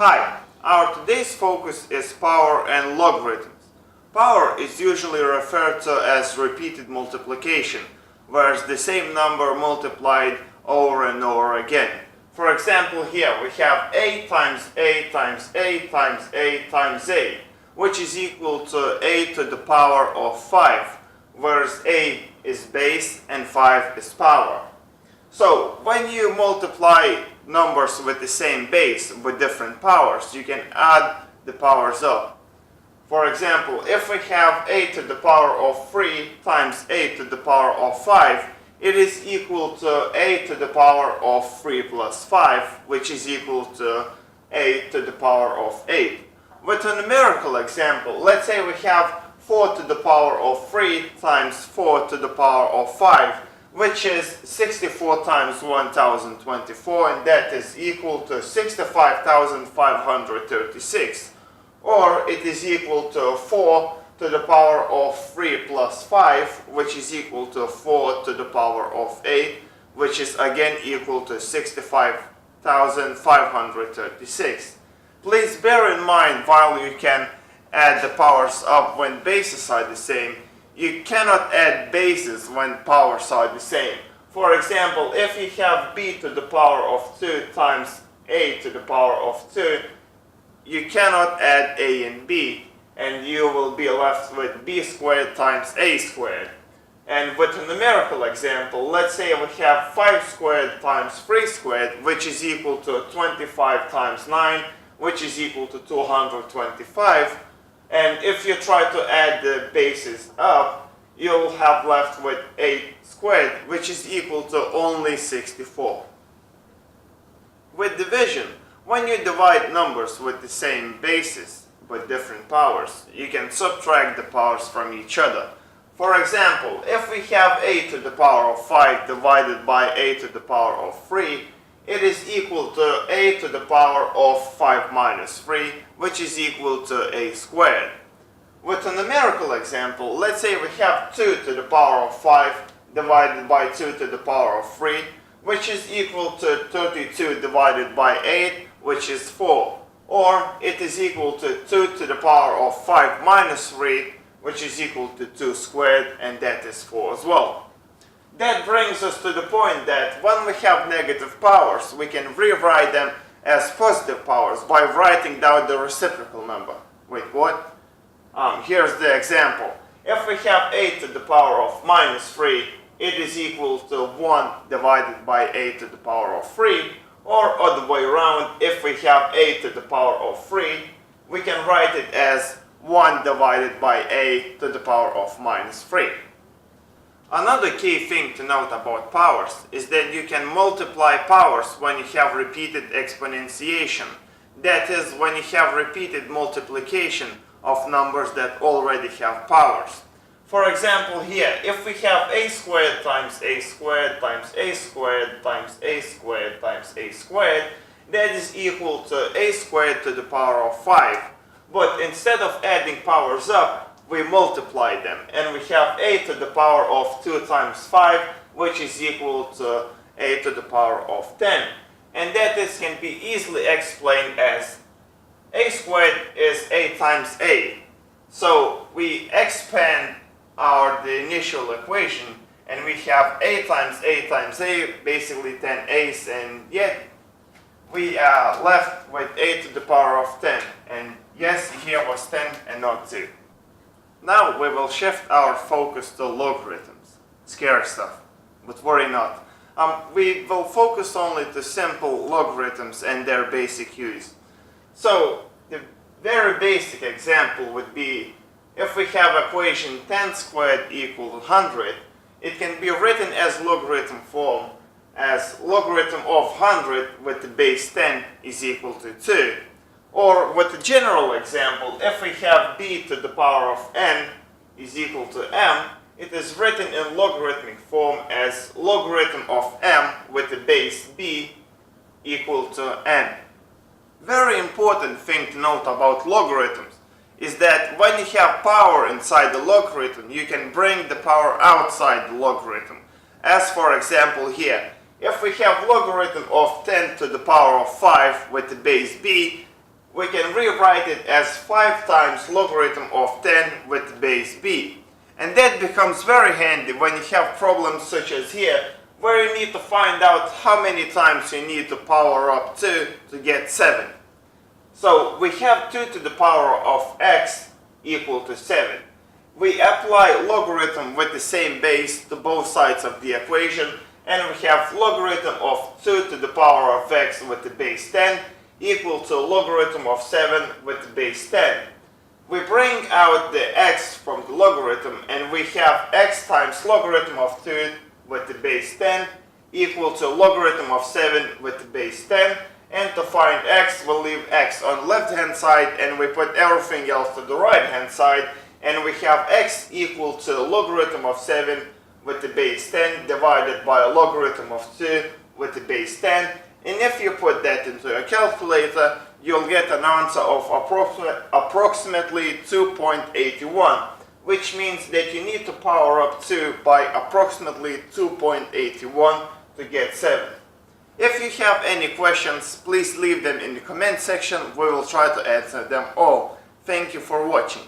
Hi, our today's focus is power and logarithms. Power is usually referred to as repeated multiplication, whereas the same number multiplied over and over again. For example, here we have a times a times a times a times a, which is equal to a to the power of 5, whereas a is base and 5 is power. So when you multiply numbers with the same base with different powers, you can add the powers up. For example, if we have a to the power of 3 times a to the power of 5, it is equal to a to the power of 3 plus 5, which is equal to a to the power of 8. With a numerical example, let's say we have 4 to the power of 3 times 4 to the power of 5, which is 64 times 1024, and that is equal to 65,536. Or it is equal to 4 to the power of 3 plus 5, which is equal to 4 to the power of 8, which is again equal to 65,536. Please bear in mind, while you can add the powers up when bases are the same, you cannot add bases when powers are the same. For example, if you have b to the power of 2 times a to the power of 2, you cannot add a and b, and you will be left with b squared times a squared. And with a numerical example, let's say we have 5 squared times 3 squared, which is equal to 25 times 9, which is equal to 225. And if you try to add the bases up, you'll have left with 8 squared, which is equal to only 64. With division, when you divide numbers with the same bases but different powers, you can subtract the powers from each other. For example, if we have a to the power of 5 divided by a to the power of 3, it is equal to a to the power of 5 minus 3, which is equal to a squared. With a numerical example, let's say we have 2 to the power of 5 divided by 2 to the power of 3, which is equal to 32 divided by 8, which is 4. Or it is equal to 2 to the power of 5 minus 3, which is equal to 2 squared, and that is 4 as well. That brings us to the point that when we have negative powers, we can rewrite them as positive powers by writing down the reciprocal number. Wait, what? Here's the example. If we have a to the power of minus 3, it is equal to 1 divided by a to the power of 3. Or other way around, if we have a to the power of 3, we can write it as 1 divided by a to the power of minus 3. Another key thing to note about powers is that you can multiply powers when you have repeated exponentiation. That is, when you have repeated multiplication of numbers that already have powers. For example, here, if we have a squared times a squared times a squared times a squared times a squared, that is equal to a squared to the power of 5. But instead of adding powers up, we multiply them, and we have a to the power of 2 times 5, which is equal to a to the power of 10. And that can be easily explained as a squared is a times a. So we expand the initial equation, and we have a times a, basically 10 a's, and yet we are left with a to the power of 10. And yes, here was 10 and not 2. Now we will shift our focus to logarithms. Scary stuff, but worry not. We will focus only to simple logarithms and their basic use. So the very basic example would be, if we have equation 10 squared equal to 100, it can be written as logarithm form as logarithm of 100 with the base 10 is equal to 2. Or with a general example, if we have b to the power of n is equal to m, it is written in logarithmic form as logarithm of m with the base b equal to n. Very important thing to note about logarithms is that when you have power inside the logarithm, you can bring the power outside the logarithm. As for example here, if we have logarithm of 10 to the power of 5 with the base b, we can rewrite it as 5 times logarithm of 10 with base b. And that becomes very handy when you have problems such as here, where you need to find out how many times you need to power up 2 to get 7. So we have 2 to the power of x equal to 7. We apply logarithm with the same base to both sides of the equation, and we have logarithm of 2 to the power of x with the base 10 equal to logarithm of 7 with the base 10. We bring out the x from the logarithm, and we have x times logarithm of 2 with the base 10 equal to logarithm of 7 with the base 10. And to find x, we'll leave x on the left hand side and we put everything else to the right hand side, and we have x equal to logarithm of 7 with the base 10 divided by logarithm of 2 with the base 10. And if you put that into a calculator, you'll get an answer of approximately 2.81, which means that you need to power up 2 by approximately 2.81 to get 7. If you have any questions, please leave them in the comment section. We will try to answer them all. Thank you for watching.